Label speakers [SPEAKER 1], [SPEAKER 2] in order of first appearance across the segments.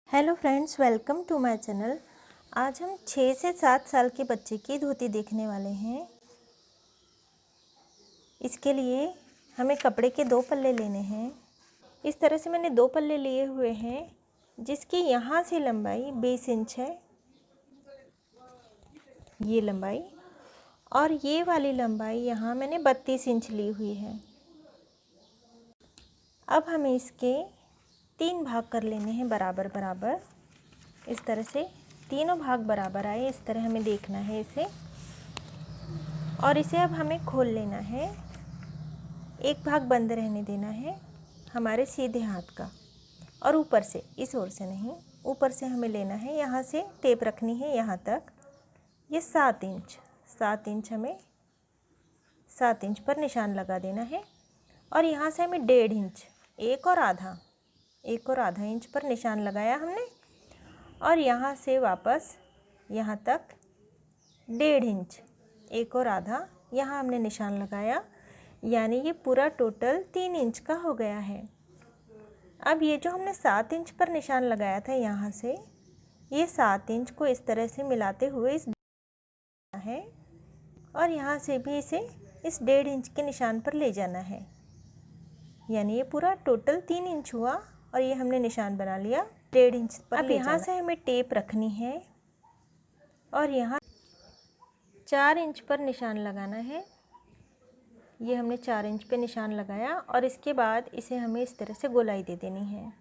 [SPEAKER 1] Hello friends, welcome to my channel. आज हम 6 से 7 साल के बच्चे की धोती देखने वाले हैं। इसके लिए हमें कपड़े के 2 पल्ले लेने हैं। इस तरह से मैंने 2 पल्ले लिए हुए हैं, जिसकी यहाँ से लंबाई 20 इंच है, ये लंबाई, और ये वाली लंबाई यहाँ मैंने 32 इंच ली हुई है। अब हमें इसके 3 भाग कर लेने हैं बराबर बराबर। इस तरह से तीनों भाग बराबर आए, इस तरह हमें देखना है इसे। और इसे अब हमें खोल लेना है। एक भाग बंद रहने देना है हमारे सीधे हाथ का, और ऊपर से, इस ओर से नहीं, ऊपर से हमें लेना है। यहाँ से टेप रखनी है यहाँ तक। ये 7 इंच हमें 7 इंच पर निशान लगा देना है। और यहाँ से हमें 1.5 इंच, एक और आधा इंच पर निशान लगाया हमने। और यहाँ से वापस यहाँ तक 1.5 इंच, एक और आधा, यहाँ हमने निशान लगाया। यानी ये पूरा टोटल 3 इंच का हो गया है। अब ये जो हमने 7 इंच पर निशान लगाया था, यहाँ से ये 7 इंच को इस तरह से मिलाते हुए इस है, और यहाँ से भी इसे इस 1.5 इंच के निशान पर ले जाना है। यानी ये पूरा टोटल 3 इंच हुआ, और ये हमने निशान बना लिया 1.5 इंच पर। अब यहाँ से हमें टेप रखनी है और यहाँ 4 इंच पर निशान लगाना है। ये हमने 4 इंच पे निशान लगाया, और इसके बाद इसे हमें इस तरह से गोलाई दे देनी है।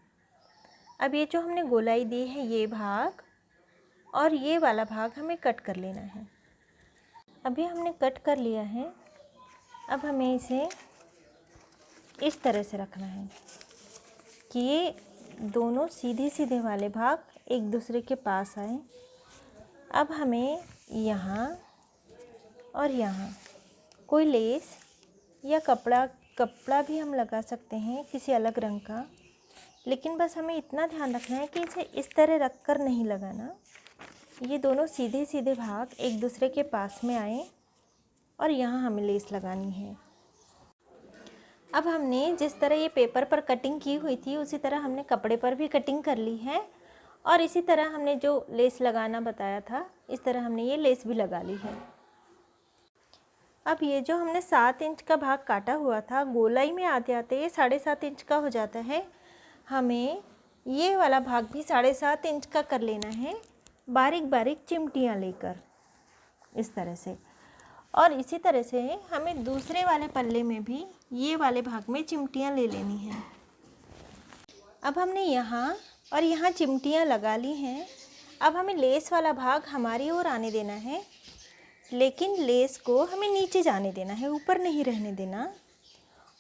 [SPEAKER 1] अब ये जो हमने गोलाई दी है, ये भाग और ये वाला भाग हमें कट कर लेना है। अभी हमने कट कर लिया है। अब हमें इसे इस तरह से रखना है कि ये दोनों सीधे सीधे वाले भाग एक दूसरे के पास आए। अब हमें यहाँ और यहाँ कोई लेस या कपड़ा भी हम लगा सकते हैं, किसी अलग रंग का। लेकिन बस हमें इतना ध्यान रखना है कि इसे इस तरह रख कर नहीं लगाना। ये दोनों सीधे सीधे भाग एक दूसरे के पास में आए, और यहाँ हमें लेस लगानी है। अब हमने जिस तरह ये पेपर पर कटिंग की हुई थी, उसी तरह हमने कपड़े पर भी कटिंग कर ली है। और इसी तरह हमने जो लेस लगाना बताया था, इस तरह हमने ये लेस भी लगा ली है। अब ये जो हमने 7 इंच का भाग काटा हुआ था, गोलाई में आते आते ये 7.5 इंच का हो जाता है। हमें ये वाला भाग भी 7.5 इंच का कर लेना है, बारीक बारीक चिमटियाँ लेकर, इस तरह से। और इसी तरह से हमें दूसरे वाले पल्ले में भी ये वाले भाग में चिमटियाँ ले लेनी हैं। अब हमने यहाँ और यहाँ चिमटियाँ लगा ली हैं। अब हमें लेस वाला भाग हमारी ओर आने देना है, लेकिन लेस को हमें नीचे जाने देना है, ऊपर नहीं रहने देना।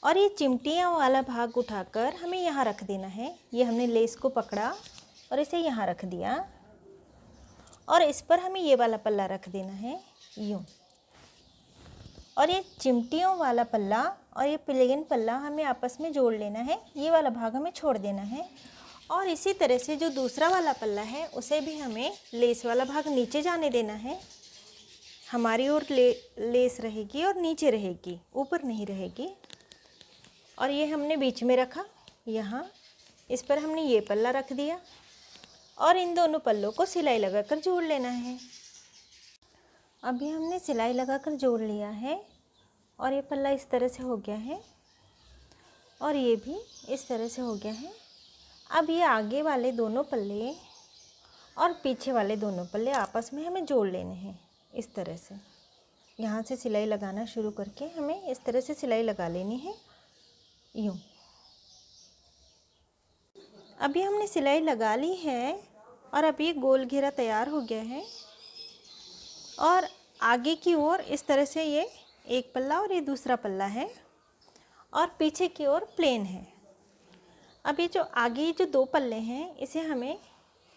[SPEAKER 1] और ये चिमटियाँ वाला भाग उठाकर हमें यहाँ रख देना है। ये हमने लेस को पकड़ा और इसे यहाँ रख दिया, और इस पर हमें ये वाला पल्ला रख देना है, यूँ। और ये चिमटियों वाला पल्ला और ये प्लेन पल्ला हमें आपस में जोड़ लेना है। ये वाला भाग हमें छोड़ देना है। और इसी तरह से जो दूसरा वाला पल्ला है, उसे भी हमें लेस वाला भाग नीचे जाने देना है। हमारी ओर लेस रहेगी और नीचे रहेगी, ऊपर नहीं रहेगी। और ये हमने बीच में रखा, यहाँ इस पर हमने ये पल्ला रख दिया, और इन दोनों पल्लों को सिलाई लगाकर जोड़ लेना है। अभी हमने सिलाई लगाकर जोड़ लिया है, और ये पल्ला इस तरह से हो गया है, और ये भी इस तरह से हो गया है। अब ये आगे वाले दोनों पल्ले और पीछे वाले दोनों पल्ले आपस में हमें जोड़ लेने हैं, इस तरह से। यहाँ से सिलाई लगाना शुरू करके हमें इस तरह से सिलाई लगा लेनी है, यूँ। अभी हमने सिलाई लगा ली है, और अब ये गोल घेरा तैयार हो गया है। और आगे की ओर इस तरह से ये एक पल्ला और ये दूसरा पल्ला है, और पीछे की ओर प्लेन है। अब ये जो आगे जो 2 पल्ले हैं, इसे हमें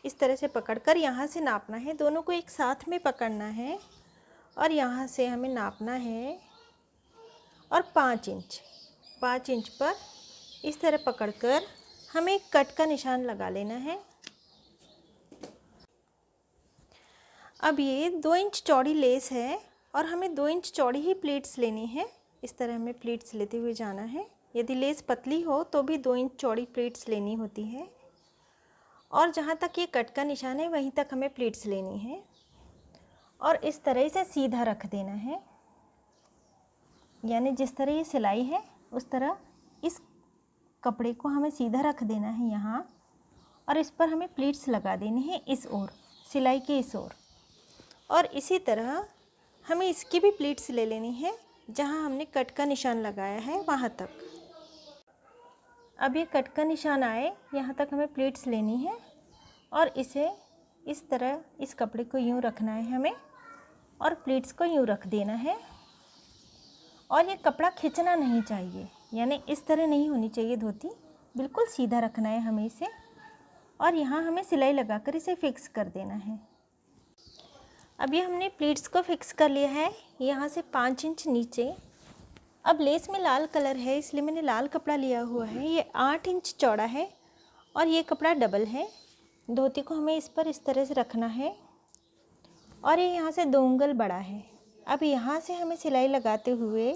[SPEAKER 1] इस तरह से पकड़कर यहाँ से नापना है। दोनों को एक साथ में पकड़ना है, और यहाँ से हमें नापना है। और 5 इंच पर इस तरह पकड़कर हमें एक कट का निशान लगा लेना है। अब ये 2 इंच चौड़ी लेस है, और हमें 2 इंच चौड़ी ही प्लीट्स लेनी है। इस तरह हमें प्लीट्स लेते हुए जाना है। यदि लेस पतली हो तो भी 2 इंच चौड़ी प्लीट्स लेनी होती है। और जहाँ तक ये कट का निशान है वहीं तक हमें प्लीट्स लेनी है और इस तरह से सीधा रख देना है। यानी जिस तरह ये सिलाई है उस तरह इस कपड़े को हमें सीधा रख देना है यहाँ, और इस पर हमें प्लीट्स लगा देनी है इस ओर, सिलाई के इस ओर। और इसी तरह हमें इसकी भी प्लीट्स ले लेनी है जहाँ हमने कट का निशान लगाया है वहाँ तक। अब ये कट का निशान आए यहाँ तक हमें प्लीट्स लेनी है और इसे इस तरह इस कपड़े को यूँ रखना है हमें और प्लीट्स को यूँ रख देना है। और ये कपड़ा खिंचना नहीं चाहिए, यानी इस तरह नहीं होनी चाहिए धोती, बिल्कुल सीधा रखना है हमें इसे। और यहाँ हमें सिलाई लगाकर इसे फिक्स कर देना है। अब ये हमने प्लीट्स को फिक्स कर लिया है यहाँ से 5 इंच नीचे। अब लेस में लाल कलर है इसलिए मैंने लाल कपड़ा लिया हुआ है। ये 8 इंच चौड़ा है और ये कपड़ा डबल है। धोती को हमें इस पर इस तरह से रखना है और ये यहाँ से 2 उंगल बड़ा है। अब यहाँ से हमें सिलाई लगाते हुए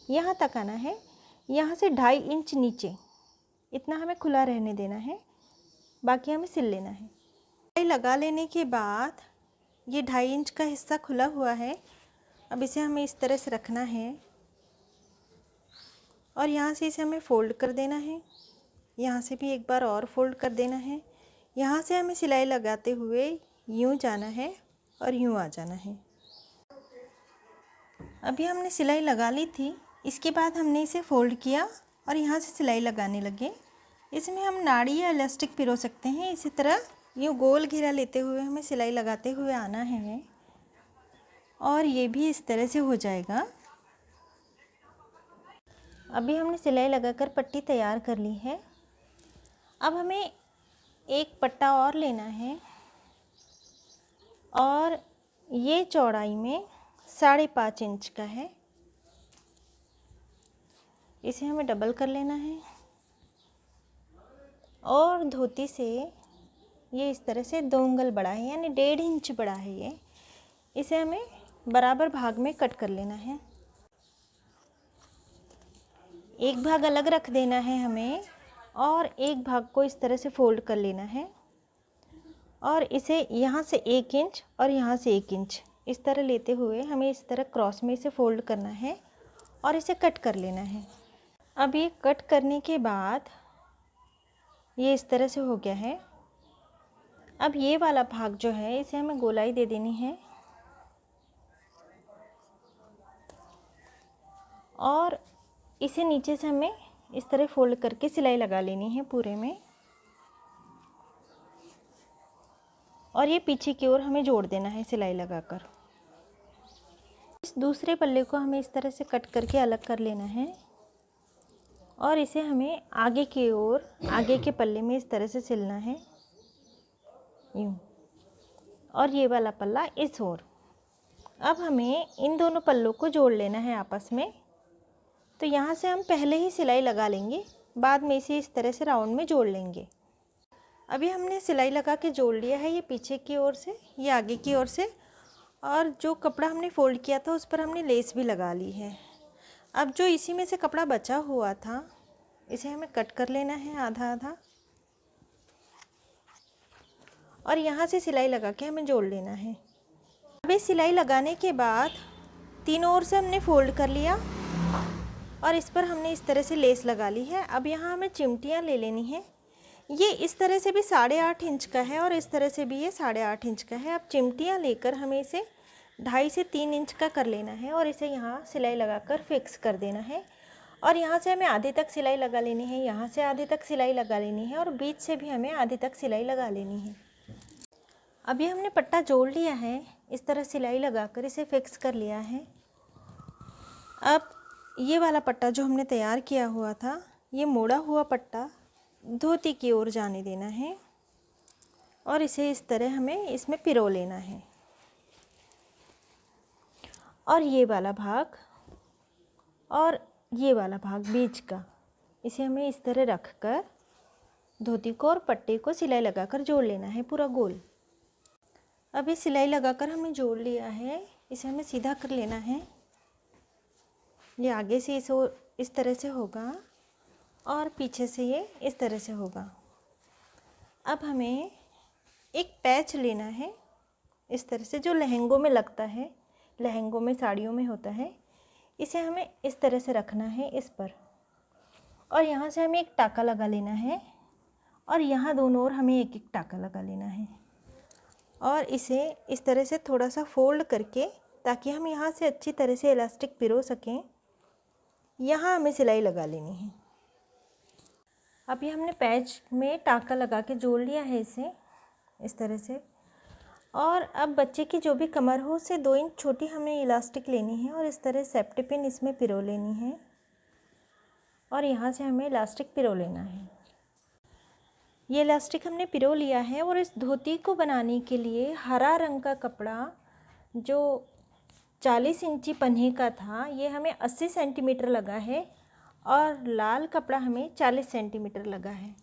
[SPEAKER 1] यहाँ तक आना है। यहाँ से 2.5 इंच नीचे इतना हमें खुला रहने देना है, बाकी हमें सिल लेना है। सिलाई लगा लेने के बाद ये 2.5 इंच का हिस्सा खुला हुआ है। अब इसे हमें इस तरह से रखना है और यहाँ से इसे हमें फ़ोल्ड कर देना है। यहाँ से भी एक बार और फ़ोल्ड कर देना है। यहाँ से हमें सिलाई लगाते हुए यूँ जाना है और यूँ आ जाना है। अभी हमने सिलाई लगा ली थी, इसके बाद हमने इसे फ़ोल्ड किया और यहाँ से सिलाई लगाने लगे। इसमें हम नाड़ी या इलास्टिक पिरो सकते हैं। इसी तरह यूँ गोल घेरा लेते हुए हमें सिलाई लगाते हुए आना है और ये भी इस तरह से हो जाएगा। अभी हमने सिलाई लगाकर पट्टी तैयार कर ली है। अब हमें एक पट्टा और लेना है और ये चौड़ाई में 5.5 इंच का है। इसे हमें डबल कर लेना है और धोती से ये इस तरह से 2 उंगल बड़ा है, यानी 1.5 इंच बड़ा है ये। इसे हमें बराबर भाग में कट कर लेना है। एक भाग अलग रख देना है हमें और एक भाग को इस तरह से फ़ोल्ड कर लेना है और इसे यहाँ से 1 इंच और यहाँ से 1 इंच इस तरह लेते हुए हमें इस तरह क्रॉस में इसे फ़ोल्ड करना है और इसे कट कर लेना है। अब ये कट करने के बाद ये इस तरह से हो गया है। अब ये वाला भाग जो है इसे हमें गोलाई दे देनी है और इसे नीचे से हमें इस तरह फ़ोल्ड करके सिलाई लगा लेनी है पूरे में और ये पीछे की ओर हमें जोड़ देना है सिलाई लगाकर। इस दूसरे पल्ले को हमें इस तरह से कट करके अलग कर लेना है और इसे हमें आगे की ओर आगे के पल्ले में इस तरह से सिलना है यूँ, और ये वाला पल्ला इस ओर। अब हमें इन दोनों पल्लों को जोड़ लेना है आपस में। तो यहाँ से हम पहले ही सिलाई लगा लेंगे, बाद में इसे इस तरह से राउंड में जोड़ लेंगे। अभी हमने सिलाई लगा के जोड़ लिया है, ये पीछे की ओर से ये आगे की ओर से, और जो कपड़ा हमने फ़ोल्ड किया था उस पर हमने लेस भी लगा ली है। अब जो इसी में से कपड़ा बचा हुआ था इसे हमें कट कर लेना है आधा आधा और यहाँ से सिलाई लगा के हमें जोड़ लेना है। अब इस सिलाई लगाने के बाद तीनों ओर से हमने फ़ोल्ड कर लिया और इस पर हमने इस तरह से लेस लगा ली है। अब यहाँ हमें चिमटियाँ ले लेनी है। ये इस तरह से भी 8.5 इंच का है और इस तरह से भी ये 8.5 इंच का है। अब चिमटियाँ लेकर हमें इसे 2.5 से 3 इंच का कर लेना है और इसे यहाँ सिलाई लगाकर फिक्स कर देना है। और यहाँ से हमें आधे तक सिलाई लगा लेनी है, यहाँ से आधे तक सिलाई लगा लेनी है और बीच से भी हमें आधे तक सिलाई लगा लेनी है। अभी हमने पट्टा जोड़ लिया है, इस तरह सिलाई लगाकर इसे फिक्स कर लिया है। अब ये वाला पट्टा जो हमने तैयार किया हुआ था, ये मोड़ा हुआ पट्टा धोती की ओर जाने देना है और इसे इस तरह हमें इसमें पिरो लेना है। और ये वाला भाग और ये वाला भाग बीच का, इसे हमें इस तरह रख कर धोती को और पट्टे को सिलाई लगाकर जोड़ लेना है पूरा गोल। अभी सिलाई लगाकर हमें जोड़ लिया है, इसे हमें सीधा कर लेना है। ये आगे से इस तरह से होगा और पीछे से ये इस तरह से होगा। अब हमें एक पैच लेना है इस तरह से, जो लहंगों में लगता है, लहंगों में साड़ियों में होता है। इसे हमें इस तरह से रखना है इस पर, और यहाँ से हमें एक टाका लगा लेना है, और यहाँ दोनों ओर हमें एक एक टाका लगा लेना है, और इसे इस तरह से थोड़ा सा फोल्ड करके, ताकि हम यहाँ से अच्छी तरह से इलास्टिक पिरो सकें, यहाँ हमें सिलाई लगा लेनी है। अभी हमने पैच में टाका लगा के जोड़ लिया है इसे इस तरह से। और अब बच्चे की जो भी कमर हो उससे 2 इंच छोटी हमें इलास्टिक लेनी है, और इस तरह सेफ्टी पिन इसमें पिरो लेनी है, और यहाँ से हमें इलास्टिक पिरो लेना है। ये इलास्टिक हमने पिरो लिया है, और इस धोती को बनाने के लिए हरा रंग का कपड़ा जो 40 इंची पन्हे का था, ये हमें 80 सेंटीमीटर लगा है, और लाल कपड़ा हमें 40 सेंटीमीटर लगा है।